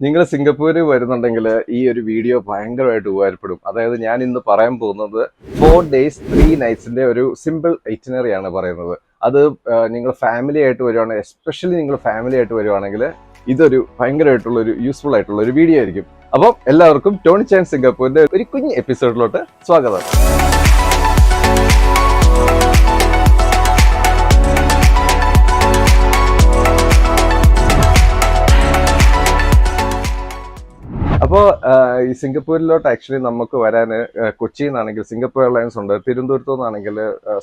നിങ്ങൾ സിംഗപ്പൂര് വരുന്നുണ്ടെങ്കിൽ ഈ ഒരു വീഡിയോ ഭയങ്കരമായിട്ട് ഉപകാരപ്പെടും. അതായത് ഞാൻ ഇന്ന് പറയാൻ പോകുന്നത് 4 days 3 nights ഒരു സിമ്പിൾ ഐറ്റിനറി ആണ് പറയുന്നത്. അത് നിങ്ങൾ ഫാമിലി ആയിട്ട് വരുവാണെങ്കിൽ, എസ്പെഷ്യലി നിങ്ങൾ ഫാമിലി ആയിട്ട് വരുവാണെങ്കിൽ ഇതൊരു ഭയങ്കരമായിട്ടുള്ള ഒരു യൂസ്ഫുൾ ആയിട്ടുള്ള ഒരു വീഡിയോ ആയിരിക്കും. അപ്പം എല്ലാവർക്കും ടോണി ചാൻ സിംഗപ്പൂരിന്റെ ഒരു കുഞ്ഞ് എപ്പിസോഡിലോട്ട് സ്വാഗതം. അപ്പോൾ ഈ സിംഗപ്പൂരിലോട്ട് ആക്ച്വലി നമുക്ക് വരാൻ കൊച്ചിയിൽ നിന്നാണെങ്കിൽ സിംഗപ്പൂർ എയർലൈൻസ് ഉണ്ട്, തിരുവനന്തപുരത്തു നിന്നാണെങ്കിൽ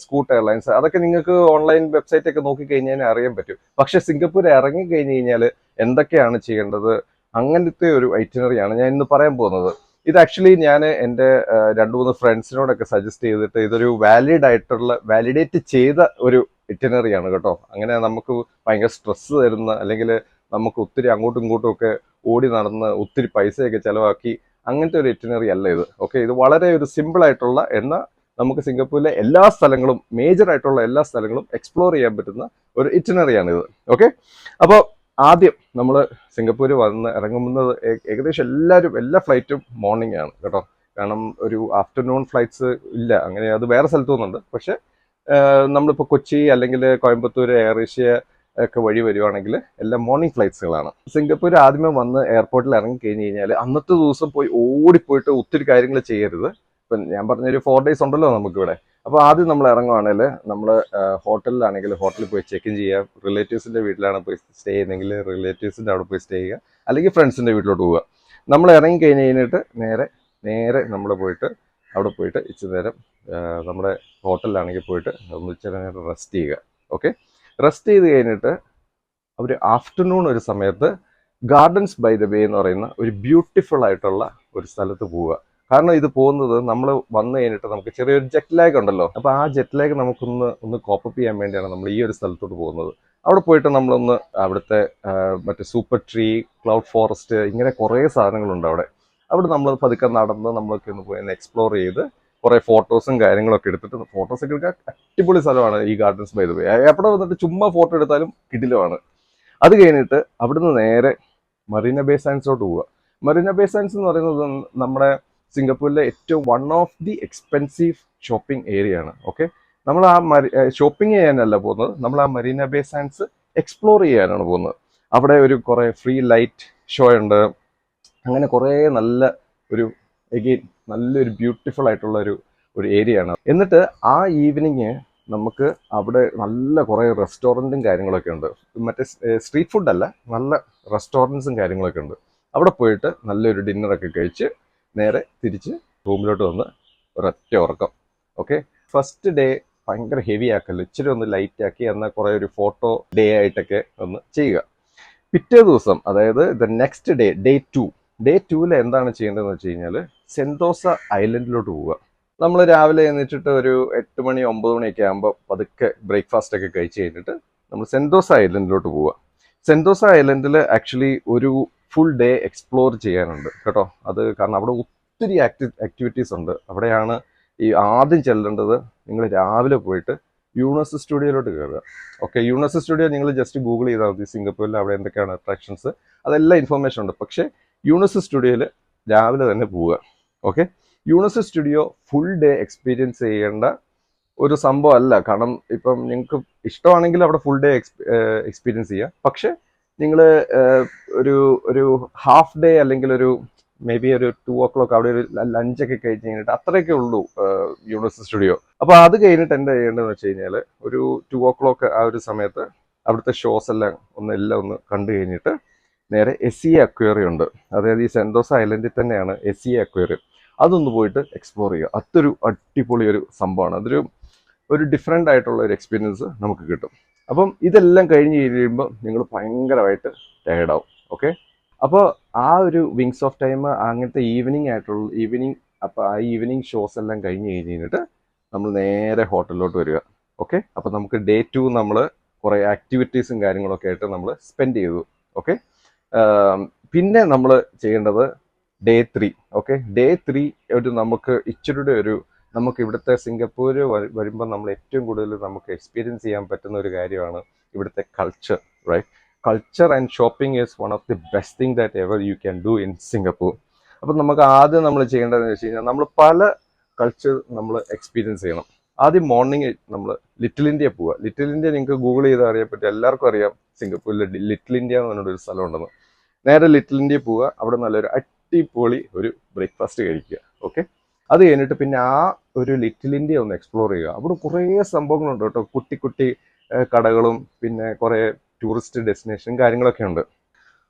സ്കൂട്ട് എയർലൈൻസ്, അതൊക്കെ നിങ്ങൾക്ക് ഓൺലൈൻ വെബ്സൈറ്റ് ഒക്കെ നോക്കിക്കഴിഞ്ഞാൽ അറിയാൻ പറ്റും. പക്ഷെ സിംഗപ്പൂർ ഇറങ്ങി കഴിഞ്ഞ് കഴിഞ്ഞാൽ എന്തൊക്കെയാണ് ചെയ്യേണ്ടത്, അങ്ങനത്തെ ഒരു ഐറ്റിനറിയാണ് ഞാൻ ഇന്ന് പറയാൻ പോകുന്നത്. ഇത് ആക്ച്വലി ഞാൻ എൻ്റെ 2-3 ഫ്രണ്ട്സിനോടൊക്കെ സജസ്റ്റ് ചെയ്തിട്ട് ഇതൊരു വാലിഡേറ്റ് ചെയ്ത ഒരു ഇറ്റിനറിയാണ് കേട്ടോ. അങ്ങനെ നമുക്ക് ഭയങ്കര സ്ട്രെസ് തരുന്ന, അല്ലെങ്കിൽ നമുക്ക് ഒത്തിരി അങ്ങോട്ടും ഇങ്ങോട്ടും ഒക്കെ ഓടി നടന്ന് ഒത്തിരി പൈസയൊക്കെ ചിലവാക്കി അങ്ങനത്തെ ഒരു ഇറ്റിനറി അല്ല ഇത്. ഓക്കെ, ഇത് വളരെ ഒരു സിമ്പിൾ ആയിട്ടുള്ള, എന്നാൽ നമുക്ക് സിംഗപ്പൂരിലെ എല്ലാ സ്ഥലങ്ങളും, മേജർ ആയിട്ടുള്ള എല്ലാ സ്ഥലങ്ങളും എക്സ്പ്ലോർ ചെയ്യാൻ പറ്റുന്ന ഒരു ഇറ്റിനറിയാണ് ഇത്. ഓക്കെ, അപ്പോൾ ആദ്യം നമ്മൾ സിംഗപ്പൂർ വന്ന് ഇറങ്ങുന്നത് ഏകദേശം എല്ലാ ഫ്ലൈറ്റും മോർണിംഗ് ആണ് കേട്ടോ. കാരണം ഒരു ആഫ്റ്റർനൂൺ ഫ്ലൈറ്റ്സ് ഇല്ല, അങ്ങനെ അത് വേറെ സ്ഥലത്തു നിന്നുണ്ട്. പക്ഷെ നമ്മളിപ്പോൾ കൊച്ചി അല്ലെങ്കിൽ കോയമ്പത്തൂർ, എയർ ഏഷ്യ ഒക്കെ വഴി വരുവാണെങ്കിൽ എല്ലാം മോർണിംഗ് ഫ്ലൈറ്റ്സുകളാണ്. സിംഗപ്പൂർ ആദ്യമേ വന്ന് എയർപോർട്ടിൽ ഇറങ്ങി കഴിഞ്ഞ് കഴിഞ്ഞാൽ അന്നത്തെ ദിവസം പോയി ഓടിപ്പോയിട്ട് ഒത്തിരി കാര്യങ്ങൾ ചെയ്യരുത്. ഇപ്പം ഞാൻ പറഞ്ഞൊരു 4 days ഉണ്ടല്ലോ നമുക്കിവിടെ. അപ്പോൾ ആദ്യം നമ്മൾ ഇറങ്ങുവാണെങ്കിൽ നമ്മൾ ഹോട്ടലിലാണെങ്കിൽ ഹോട്ടലിൽ പോയി ചെക്ക് ഇൻ ചെയ്യുക. റിലേറ്റീവ്സിൻ്റെ വീട്ടിലാണ് പോയി സ്റ്റേ ചെയ്യുന്നതെങ്കിൽ റിലേറ്റീവ്സിൻ്റെ അവിടെ പോയി സ്റ്റേ ചെയ്യുക, അല്ലെങ്കിൽ ഫ്രണ്ട്സിൻ്റെ വീട്ടിലോട്ട് പോവുക. നമ്മൾ ഇറങ്ങി കഴിഞ്ഞ് കഴിഞ്ഞിട്ട് നേരെ നമ്മൾ പോയിട്ട് അവിടെ പോയിട്ട് ഇച്ചിരി നേരം നമ്മുടെ ഹോട്ടലിലാണെങ്കിൽ പോയിട്ട് ഇച്ചിരി നേരം റെസ്റ്റ് ചെയ്യുക. ഓക്കെ, റെസ്റ്റ് ചെയ്ത് കഴിഞ്ഞിട്ട് ഒരു ആഫ്റ്റർനൂൺ ഒരു സമയത്ത് ഗാർഡൻസ് ബൈ ദ ബേ എന്ന് പറയുന്ന ഒരു ബ്യൂട്ടിഫുൾ ആയിട്ടുള്ള ഒരു സ്ഥലത്ത് പോവുക. കാരണം ഇത് പോകുന്നത് നമ്മൾ വന്നു കഴിഞ്ഞിട്ട് നമുക്ക് ചെറിയൊരു ജെറ്റ് ലാഗ് ഉണ്ടല്ലോ. അപ്പോൾ ആ ജെറ്റ് ലാഗ് നമുക്കൊന്ന് കോപ്പപ്പ് ചെയ്യാൻ വേണ്ടിയാണ് നമ്മൾ ഈ ഒരു സ്ഥലത്തോട്ട് പോകുന്നത്. അവിടെ പോയിട്ട് നമ്മളൊന്ന് അവിടുത്തെ മറ്റേ സൂപ്പർ ട്രീ, ക്ലൗഡ് ഫോറസ്റ്റ്, ഇങ്ങനെ കുറേ സാധനങ്ങളുണ്ട് അവിടെ നമ്മൾ പതുക്കെ നടന്ന് നമ്മളൊക്കെ ഒന്ന് പോയി എക്സ്പ്ലോർ ചെയ്ത് കുറേ ഫോട്ടോസും കാര്യങ്ങളൊക്കെ എടുത്തിട്ട്, ഫോട്ടോസൊക്കെ എടുക്കാൻ അടിപൊളി സ്ഥലമാണ് ഈ ഗാർഡൻസ് ബൈ ദ ബേ. എവിടെ വന്നിട്ട് ചുമ്മാ ഫോട്ടോ എടുത്താലും കിടിലമാണ്. അത് കഴിഞ്ഞിട്ട് അവിടുന്ന് നേരെ മറീന ബേ സാൻഡ്സിലോട്ട് പോവുക. മറീന ബേ സാൻഡ്സ് എന്ന് പറയുന്നത് നമ്മുടെ സിംഗപ്പൂരിലെ ഏറ്റവും one of the expensive shopping area ആണ്. ഓക്കെ, നമ്മൾ ആ ഷോപ്പിംഗ് ചെയ്യാനല്ല പോകുന്നത്, നമ്മൾ ആ മറീന ബേ സാൻഡ്സ് എക്സ്പ്ലോർ ചെയ്യാനാണ് പോകുന്നത്. അവിടെ ഒരു കുറേ ഫ്രീ ലൈറ്റ് ഷോ ഉണ്ട്. അങ്ങനെ കുറേ നല്ലൊരു ബ്യൂട്ടിഫുൾ ആയിട്ടുള്ള ഒരു ഏരിയ ആണ്. എന്നിട്ട് ആ ഈവനിങ് നമുക്ക് അവിടെ നല്ല കുറേ റെസ്റ്റോറൻറ്റും കാര്യങ്ങളൊക്കെ ഉണ്ട്. മറ്റേ സ്ട്രീറ്റ് ഫുഡ് അല്ല, നല്ല റെസ്റ്റോറൻറ്റ്സും കാര്യങ്ങളൊക്കെ ഉണ്ട്. അവിടെ പോയിട്ട് നല്ലൊരു ഡിന്നറൊക്കെ കഴിച്ച് നേരെ തിരിച്ച് റൂമിലോട്ട് വന്ന് ഒരൊറ്റ ഉറക്കം. ഓക്കെ, ഫസ്റ്റ് ഡേ ഭയങ്കര ഹെവി ആക്കല്ല, ഇച്ചിരി ഒന്ന് ലൈറ്റ് ആക്കി, എന്നാൽ കുറേ ഒരു ഫോട്ടോ ഡേ ആയിട്ടൊക്കെ ഒന്ന് ചെയ്യുക. പിറ്റേ ദിവസം, അതായത് നെക്സ്റ്റ് ഡേ 2 എന്താണ് ചെയ്യേണ്ടതെന്ന് വെച്ച് കഴിഞ്ഞാൽ സെന്തോസ ഐലൻഡിലോട്ട് പോവുക. നമ്മൾ രാവിലെ എഴുന്നേറ്റിട്ട് ഒരു 8 മണി 9 മണിയൊക്കെ ആകുമ്പോൾ പതുക്കെ ബ്രേക്ക്ഫാസ്റ്റ് ഒക്കെ കഴിച്ച് കഴിഞ്ഞിട്ട് നമ്മൾ സെന്തോസ ഐലൻഡിലോട്ട് പോവുക. സെന്തോസ ഐലൻഡിൽ ആക്ച്വലി ഒരു ഫുൾ ഡേ എക്സ്പ്ലോർ ചെയ്യാനുണ്ട് കേട്ടോ. അത് കാരണം അവിടെ ഒത്തിരി ആക്ടിവിറ്റീസ് ഉണ്ട്. അവിടെയാണ് ഈ ആദ്യം ചെല്ലേണ്ടത്. നിങ്ങൾ രാവിലെ പോയിട്ട് യൂണിവേഴ്സൽ സ്റ്റുഡിയോയിലോട്ട് കയറുക. ഓക്കെ, യൂണിവേഴ്സൽ സ്റ്റുഡിയോ നിങ്ങൾ ജസ്റ്റ് ഗൂഗിൾ ചെയ്താൽ മതി. സിംഗപ്പൂരിൽ അവിടെ എന്തൊക്കെയാണ് അട്രാക്ഷൻസ്, അതെല്ലാം ഇൻഫർമേഷൻ ഉണ്ട്. പക്ഷേ യൂണിവേഴ്സൽ സ്റ്റുഡിയോയിൽ രാവിലെ തന്നെ പോവുക. Okay, universal studio full day experience ചെയ്യേണ്ട ഒരു സംഭവം അല്ല. കാരണം ഇപ്പം നിങ്ങൾക്ക് ഇഷ്ടമാണെങ്കിൽ അവിടെ ഫുൾ ഡേ എക്സ്പീരിയൻസ് ചെയ്യുക. പക്ഷെ നിങ്ങൾ ഒരു ഹാഫ് ഡേ അല്ലെങ്കിൽ ഒരു മേ ബി ഒരു 2 o'clock അവിടെ ഒരു ലഞ്ചൊക്കെ കഴിച്ച് കഴിഞ്ഞിട്ട് അത്രയൊക്കെ ഉള്ളൂ യൂണിവേഴ്സൽ സ്റ്റുഡിയോ. അപ്പോൾ അത് കഴിഞ്ഞിട്ട് എന്താ ചെയ്യേണ്ടതെന്ന് വെച്ച് കഴിഞ്ഞാൽ ഒരു 2 o'clock ആ ഒരു സമയത്ത് അവിടുത്തെ ഷോസ് എല്ലാം ഒന്ന് കണ്ടു കഴിഞ്ഞിട്ട് നേരെ SEA അക്വേറിയം ഉണ്ട്. അതായത് ഈ സെന്തോസ ഐലൻഡിൽ തന്നെയാണ് SEA അക്വേറിയം. അതൊന്ന് പോയിട്ട് എക്സ്പ്ലോർ ചെയ്യുക. അതൊരു അടിപൊളി ഒരു സംഭവമാണ്. ഒരു ഡിഫറെൻ്റ് ആയിട്ടുള്ള ഒരു എക്സ്പീരിയൻസ് നമുക്ക് കിട്ടും. അപ്പം ഇതെല്ലാം കഴിഞ്ഞ് കഴിയുമ്പോൾ നിങ്ങൾ ഭയങ്കരമായിട്ട് ടയേർഡാവും. ഓക്കെ, അപ്പോൾ ആ ഒരു വിങ്സ് ഓഫ് ടൈം, അങ്ങനത്തെ ഈവനിങ് അപ്പോൾ ആ ഈവനിങ് ഷോസ് എല്ലാം കഴിഞ്ഞ് കഴിഞ്ഞിട്ട് നമ്മൾ നേരെ ഹോട്ടലിലോട്ട് വരിക. ഓക്കെ, അപ്പോൾ നമുക്ക് ഡേ 2 നമ്മൾ കുറേ ആക്ടിവിറ്റീസും കാര്യങ്ങളൊക്കെ ആയിട്ട് നമ്മൾ സ്പെൻഡ് ചെയ്തു. ഓക്കെ, പിന്നെ നമ്മൾ ചെയ്യേണ്ടത് ഡേ 3. ഓക്കെ, ഡേ 3 നമുക്ക് ഇച്ചിരി നമുക്ക് ഇവിടുത്തെ സിംഗപ്പൂര് വരുമ്പോൾ നമ്മൾ ഏറ്റവും കൂടുതൽ നമുക്ക് എക്സ്പീരിയൻസ് ചെയ്യാൻ പറ്റുന്ന ഒരു കാര്യമാണ് ഇവിടുത്തെ culture. Right, culture and shopping is one of the best thing that ever you can do in Singapore. അപ്പം നമുക്ക് ആദ്യം നമ്മൾ ചെയ്യേണ്ടതെന്ന് വെച്ച് കഴിഞ്ഞാൽ നമ്മൾ പല കൾച്ചർ നമ്മൾ എക്സ്പീരിയൻസ് ചെയ്യണം. ആദ്യം മോർണിംഗ് നമ്മൾ ലിറ്റിൽ ഇന്ത്യ പോവുക. ലിറ്റിൽ ഇന്ത്യ നിങ്ങൾക്ക് ഗൂഗിൾ ചെയ്താൽ അറിയാൻ പറ്റും, എല്ലാവർക്കും അറിയാം സിംഗപ്പൂരിൽ ലിറ്റിൽ ഇന്ത്യ എന്ന് പറഞ്ഞൊരു സ്ഥലം ഉണ്ടെന്ന്. നേരെ ലിറ്റിൽ ഇന്ത്യ പോവുക, അവിടെ നല്ലൊരു അടിപൊളി ഒരു ബ്രേക്ക്ഫാസ്റ്റ് കഴിക്കുക. ഓക്കെ, അത് കഴിഞ്ഞിട്ട് പിന്നെ ആ ഒരു ലിറ്റിൽ ഇന്ത്യ ഒന്ന് എക്സ്പ്ലോർ ചെയ്യുക. അവിടെ കുറേ സംഭവങ്ങളുണ്ട് കേട്ടോ, കുട്ടി കുട്ടി കടകളും പിന്നെ കുറേ ടൂറിസ്റ്റ് ഡെസ്റ്റിനേഷൻ കാര്യങ്ങളൊക്കെ ഉണ്ട്.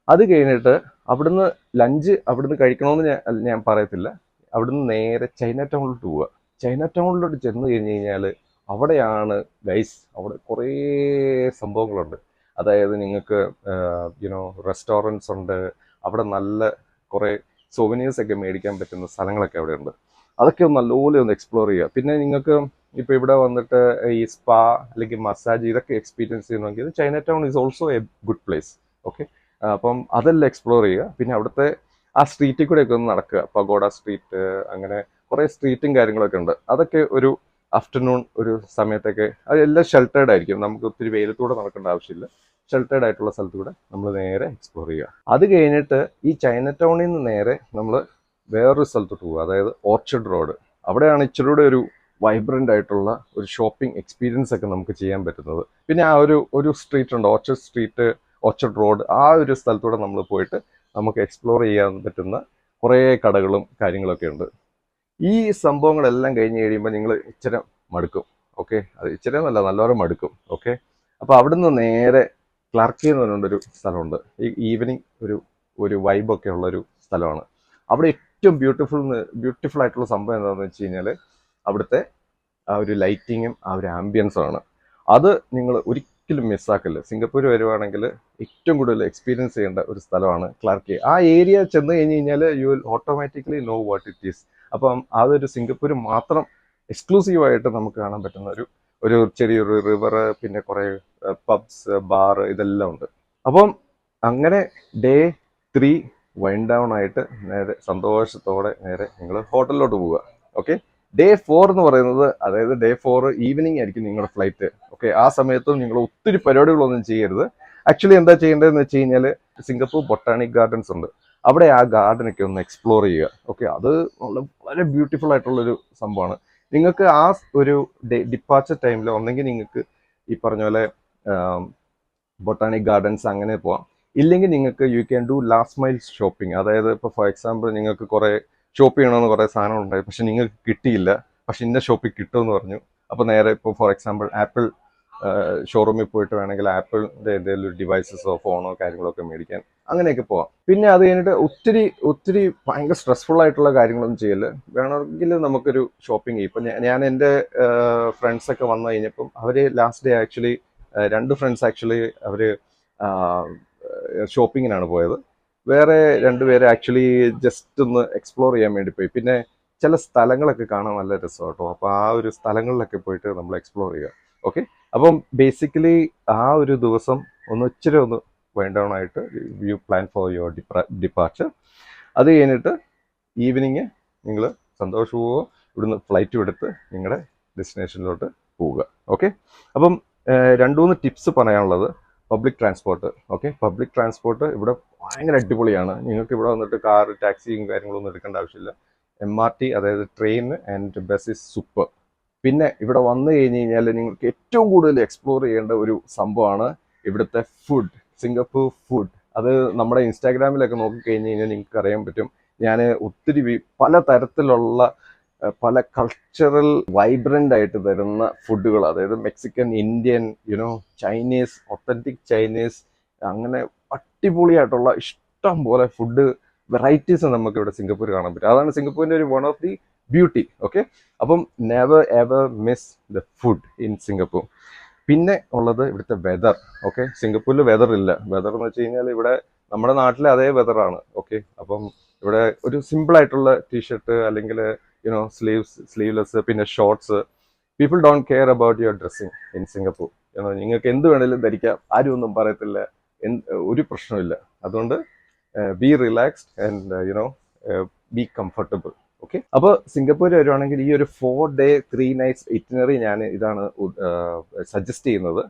അത് കഴിഞ്ഞിട്ട് അവിടുന്ന് ലഞ്ച് അവിടുന്ന് കഴിക്കണമെന്ന് ഞാൻ പറയത്തില്ല. അവിടുന്ന് നേരെ ചൈന ടൗണിലോട്ട് പോവുക. ചൈന ടൗണിലോട്ട് ചെന്ന് കഴിഞ്ഞ് കഴിഞ്ഞാൽ അവിടെയാണ് ഗൈസ്, അവിടെ കുറേ സംഭവങ്ങളുണ്ട്. അതായത് നിങ്ങൾക്ക് റെസ്റ്റോറൻറ്റ്സ് ഉണ്ട്, അവിടെ നല്ല കുറേ സോവനീഴ്സ് ഒക്കെ മേടിക്കാൻ പറ്റുന്ന സ്ഥലങ്ങളൊക്കെ അവിടെ ഉണ്ട്. അതൊക്കെ ഒന്ന് നല്ലപോലെ ഒന്ന് എക്സ്പ്ലോർ ചെയ്യുക. പിന്നെ നിങ്ങൾക്ക് ഇപ്പോൾ ഇവിടെ വന്നിട്ട് ഈ സ്പാ അല്ലെങ്കിൽ മസാജ് ഇതൊക്കെ എക്സ്പീരിയൻസ് ചെയ്യണമെങ്കിൽ China town is also A good place. Okay, അപ്പം അതെല്ലാം എക്സ്പ്ലോർ ചെയ്യുക. പിന്നെ അവിടുത്തെ ആ സ്ട്രീറ്റിൽ കൂടെയൊക്കെ ഒന്ന് നടക്കുക. പഗോഡ സ്ട്രീറ്റ്, അങ്ങനെ കുറേ സ്ട്രീറ്റും കാര്യങ്ങളൊക്കെ ഉണ്ട്. അതൊക്കെ ഒരു ആഫ്റ്റർനൂൺ ഒരു സമയത്തൊക്കെ അതെല്ലാം ഷെൽട്ടേഡ് ആയിരിക്കും, നമുക്ക് ഒത്തിരി വെയിലത്തൂടെ നടക്കേണ്ട ആവശ്യമില്ല. ഷെൽട്ടേഡ് ആയിട്ടുള്ള സ്ഥലത്തൂടെ നമ്മൾ നേരെ എക്സ്പ്ലോർ ചെയ്യുക. അത് കഴിഞ്ഞിട്ട് ഈ ചൈന ടൗണിൽ നിന്ന് നേരെ നമ്മൾ വേറൊരു സ്ഥലത്തോട്ട് പോകുക, അതായത് ഓർച്ചർഡ് റോഡ്. അവിടെയാണ് ഇച്ചിരി കൂടെ ഒരു വൈബ്രൻ്റ് ആയിട്ടുള്ള ഒരു ഷോപ്പിംഗ് എക്സ്പീരിയൻസ് ഒക്കെ നമുക്ക് ചെയ്യാൻ പറ്റുന്നത്. പിന്നെ ആ ഒരു സ്ട്രീറ്റ് ഉണ്ട്, ഓർച്ചർഡ് സ്ട്രീറ്റ്, ഓർച്ചർഡ് റോഡ്. ആ ഒരു സ്ഥലത്തൂടെ നമ്മൾ പോയിട്ട് നമുക്ക് എക്സ്പ്ലോർ ചെയ്യാൻ പറ്റുന്ന കുറേ കടകളും കാര്യങ്ങളൊക്കെ ഉണ്ട്. ഈ സംഭവങ്ങളെല്ലാം കഴിഞ്ഞ് കഴിയുമ്പോൾ നിങ്ങൾ ഇച്ചിരി മടുക്കും. ഓക്കെ, അത് ഇച്ചിരി എന്നല്ല, നല്ലവരെ മടുക്കും. ഓക്കെ, അപ്പോൾ അവിടുന്ന് നേരെ ക്ലാർക്കി എന്ന് പറഞ്ഞൊരു സ്ഥലമുണ്ട്. ഈ ഈവനിങ് ഒരു വൈബൊക്കെ ഉള്ളൊരു സ്ഥലമാണ്. അവിടെ ഏറ്റവും ബ്യൂട്ടിഫുൾ ആയിട്ടുള്ള സംഭവം എന്താണെന്ന് വെച്ച് കഴിഞ്ഞാൽ അവിടുത്തെ ആ ഒരു ലൈറ്റിങ്ങും ആ ഒരു ആംബിയൻസും ആണ്. അത് നിങ്ങൾ ഒരിക്കലും മിസ്സാക്കില്ല. സിംഗപ്പൂർ വരുവാണെങ്കിൽ ഏറ്റവും കൂടുതൽ എക്സ്പീരിയൻസ് ചെയ്യേണ്ട ഒരു സ്ഥലമാണ് ക്ലാർക്കി. ആ ഏരിയ ചെന്ന് കഴിഞ്ഞ് കഴിഞ്ഞാൽ you will automatically no what it is. അപ്പം അതൊരു സിംഗപ്പൂർ മാത്രം എക്സ്ക്ലൂസീവായിട്ട് നമുക്ക് കാണാൻ പറ്റുന്ന ഒരു ചെറിയൊരു റിവർ, പിന്നെ കുറേ പബ്സ്, ബാർ, ഇതെല്ലാം ഉണ്ട്. അപ്പം അങ്ങനെ ഡേ 3 വൈൻഡ് ഡൗൺ ആയിട്ട് നേരെ സന്തോഷത്തോടെ നേരെ നിങ്ങൾ ഹോട്ടലിലോട്ട് പോവുക. ഓക്കെ, ഡേ 4 എന്ന് പറയുന്നത്, അതായത് ഡേ 4 ഈവനിങ് ആയിരിക്കും നിങ്ങളുടെ ഫ്ലൈറ്റ്. ഓക്കെ, ആ സമയത്തും നിങ്ങൾ ഒത്തിരി പരിപാടികളൊന്നും ചെയ്യരുത്. ആക്ച്വലി എന്താ ചെയ്യേണ്ടതെന്ന് വെച്ച് കഴിഞ്ഞാൽ സിംഗപ്പൂർ ബൊട്ടാണിക് ഗാർഡൻസ് ഉണ്ട്, അവിടെ ആ ഗാർഡനൊക്കെ ഒന്ന് എക്സ്പ്ലോർ ചെയ്യുക. ഓക്കെ, അത് വളരെ ബ്യൂട്ടിഫുൾ ആയിട്ടുള്ളൊരു സംഭവമാണ്. നിങ്ങൾക്ക് ആ ഒരു ഡിപ്പാച്ചർ ടൈമിൽ ഒന്നെങ്കിൽ നിങ്ങൾക്ക് ഈ പറഞ്ഞ പോലെ ബൊട്ടാണിക് ഗാർഡൻസ് അങ്ങനെ പോവാം. ഇല്ലെങ്കിൽ നിങ്ങൾക്ക് U can do last mile shopping. അതായത് ഇപ്പോൾ ഫോർ എക്സാമ്പിൾ നിങ്ങൾക്ക് കുറേ ഷോപ്പ് ചെയ്യണമെന്ന് കുറേ സാധനം ഉണ്ടായി, പക്ഷെ നിങ്ങൾക്ക് കിട്ടിയില്ല, പക്ഷെ ഇന്ന ഷോപ്പിൽ കിട്ടുമെന്ന് പറഞ്ഞു. അപ്പോൾ നേരെ ഇപ്പോൾ ഫോർ എക്സാമ്പിൾ ആപ്പിൾ ഷോറൂമിൽ പോയിട്ട് വേണമെങ്കിൽ ആപ്പിളിൻ്റെ എന്തെങ്കിലും ഡിവൈസസോ ഫോണോ കാര്യങ്ങളൊക്കെ മേടിക്കാൻ, അങ്ങനെയൊക്കെ പോവാം. പിന്നെ അത് കഴിഞ്ഞിട്ട് ഒത്തിരി ഭയങ്കര സ്ട്രെസ്ഫുൾ ആയിട്ടുള്ള കാര്യങ്ങളൊന്നും ചെയ്യല്. വേണമെങ്കിൽ നമുക്കൊരു ഷോപ്പിംഗ് ചെയ്യും. ഇപ്പം ഞാൻ എൻ്റെ ഫ്രണ്ട്സൊക്കെ വന്നു കഴിഞ്ഞപ്പം അവർ last day actually 2 friends actually അവർ ഷോപ്പിങ്ങിനാണ് പോയത്. വേറെ 2 പേര് ആക്ച്വലി ജസ്റ്റ് ഒന്ന് എക്സ്പ്ലോർ ചെയ്യാൻ വേണ്ടി പോയി. പിന്നെ ചില സ്ഥലങ്ങളൊക്കെ കാണാൻ നല്ല രസമാണ് കേട്ടോ. അപ്പോൾ ആ ഒരു സ്ഥലങ്ങളിലൊക്കെ പോയിട്ട് നമ്മൾ എക്സ്പ്ലോർ ചെയ്യുക. ഓക്കെ, അപ്പം ബേസിക്കലി ആ ഒരു ദിവസം ഇച്ചിരി ഒന്ന് വൈൻഡ് ഡൗൺ ആയിട്ട് you plan for your departure. അത് കഴിഞ്ഞിട്ട് ഈവനിങ് നിങ്ങൾ സന്തോഷപൂർവ്വം ഇവിടുന്ന് ഫ്ലൈറ്റും എടുത്ത് നിങ്ങളുടെ ഡെസ്റ്റിനേഷനിലോട്ട് പോവുക. ഓക്കെ, അപ്പം 2-3 ടിപ്സ് പറയാനുള്ളത്. Public transport. Okay, public transport ഇവിടെ ഭയങ്കര അടിപൊളിയാണ്. നിങ്ങൾക്ക് ഇവിടെ വന്നിട്ട് കാർ, ടാക്സിയും കാര്യങ്ങളൊന്നും എടുക്കേണ്ട ആവശ്യമില്ല. MRT, അതായത് train and bus is super. പിന്നെ ഇവിടെ വന്നു കഴിഞ്ഞ് കഴിഞ്ഞാൽ നിങ്ങൾക്ക് ഏറ്റവും കൂടുതൽ എക്സ്പ്ലോർ ചെയ്യേണ്ട ഒരു സംഭവമാണ് ഇവിടുത്തെ ഫുഡ്, സിംഗപ്പൂർ ഫുഡ്. അത് നമ്മുടെ ഇൻസ്റ്റാഗ്രാമിലൊക്കെ നോക്കിക്കഴിഞ്ഞ് കഴിഞ്ഞാൽ നിങ്ങൾക്ക് അറിയാൻ പറ്റും. ഞാൻ ഒത്തിരി പല തരത്തിലുള്ള പല കൾച്ചറൽ വൈബ്രൻ്റ് ആയിട്ട് തരുന്ന ഫുഡുകൾ, അതായത് Mexican, Indian, Chinese, authentic Chinese, അങ്ങനെ അടിപൊളിയായിട്ടുള്ള ഇഷ്ടം പോലെ ഫുഡ് വെറൈറ്റീസ് നമുക്ക് ഇവിടെ സിംഗപ്പൂർ കാണാൻ പറ്റും. അതാണ് സിംഗപ്പൂരിൻ്റെ ഒരു one of the beauty. Okay, അപ്പം never ever miss the food in Singapore. പിന്നെ ഉള്ളത് ഇവിടുത്തെ വെതർ. ഓക്കെ, സിംഗപ്പൂരിൽ വെതർ ഇല്ല. വെതർ എന്ന് വെച്ച് കഴിഞ്ഞാൽ ഇവിടെ നമ്മുടെ നാട്ടിലെ അതേ വെതറാണ്. ഓക്കെ, അപ്പം ഇവിടെ ഒരു സിമ്പിളായിട്ടുള്ള ടീഷർട്ട് അല്ലെങ്കിൽ സ്ലീവ്ലെസ്, പിന്നെ shorts. People don't care about your dressing in Singapore. നിങ്ങൾക്ക് എന്ത് വേണേലും ധരിക്കാം, ആരും ഒന്നും പറയത്തില്ല, ഒരു പ്രശ്നമില്ല. അതുകൊണ്ട് B relaxed and be comfortable. Okay, അപ്പോൾ സിംഗപ്പൂർ വരുവാണെങ്കിൽ ഈ ഒരു 4 day 3 nights ഇറ്റിനറി ഞാൻ ഇതാണ് സജസ്റ്റ് ചെയ്യുന്നത്.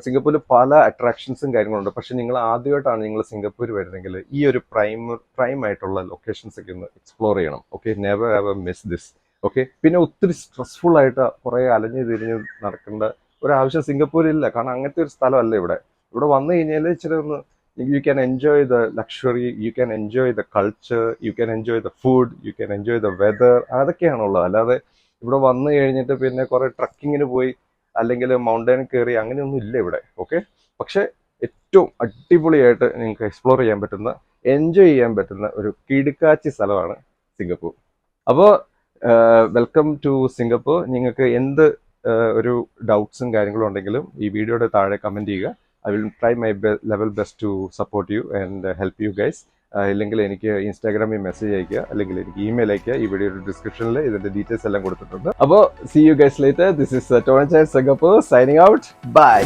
സിംഗപ്പൂരിൽ പല അട്രാക്ഷൻസും കാര്യങ്ങളുണ്ട്. പക്ഷെ നിങ്ങൾ ആദ്യമായിട്ടാണ് നിങ്ങൾ സിംഗപ്പൂർ വരുന്നെങ്കിൽ ഈ ഒരു പ്രൈം ആയിട്ടുള്ള ലൊക്കേഷൻസ് ഒക്കെ ഒന്ന് എക്സ്പ്ലോർ ചെയ്യണം. Okay, never ever miss this. Okay, പിന്നെ ഒത്തിരി സ്ട്രെസ്ഫുൾ ആയിട്ട് കുറേ അലഞ്ഞു തിരിഞ്ഞ് നടക്കേണ്ട ഒരാവശ്യം സിംഗപ്പൂരില്ല. കാരണം അങ്ങനത്തെ ഒരു സ്ഥലമല്ല ഇവിടെ. ഇവിടെ വന്നു കഴിഞ്ഞാൽ ഇച്ചിരി ഒന്ന് you can enjoy the luxury, you can enjoy the culture, you can enjoy the food, you can enjoy the weather. അതൊക്കെയാണുള്ളത്. അല്ലാതെ ഇവിടെ വന്നു കഴിഞ്ഞിട്ട് പിന്നെ കുറെ ട്രക്കിങ്ങിന് പോയി അല്ലെങ്കിൽ മൗണ്ടൈനിൽ കയറി അങ്ങനെയൊന്നും ഇല്ല ഇവിടെ. ഓക്കെ, പക്ഷെ ഏറ്റവും അടിപൊളിയായിട്ട് നിങ്ങൾക്ക് എക്സ്പ്ലോർ ചെയ്യാൻ പറ്റുന്ന, എൻജോയ് ചെയ്യാൻ പറ്റുന്ന ഒരു കിടുക്കാച്ചി സ്ഥലമാണ് സിംഗപ്പൂർ. അപ്പോൾ വെൽക്കം ടു സിംഗപ്പൂർ. നിങ്ങൾക്ക് എന്ത് ഒരു ഡൗട്ട്സും കാര്യങ്ങളും ഉണ്ടെങ്കിലും ഈ വീഡിയോയുടെ താഴെ കമൻറ്റ് ചെയ്യുക. I will try my level best to support you and help you guys. ഇല്ലെങ്കിൽ എനിക്ക് ഇൻസ്റ്റാഗ്രാമിൽ മെസ്സേജ് അയക്കുക, അല്ലെങ്കിൽ എനിക്ക് ഇമെയിൽ അയക്കുക. ഈ വീഡിയോയുടെ ഡിസ്ക്രിപ്ഷനിൽ ഇതിന്റെ ഡീറ്റെയിൽസ് എല്ലാം കൊടുത്തിട്ടുണ്ട്. അപ്പോൾ see you guys later. This is Tony Chan Singapore signing out. By.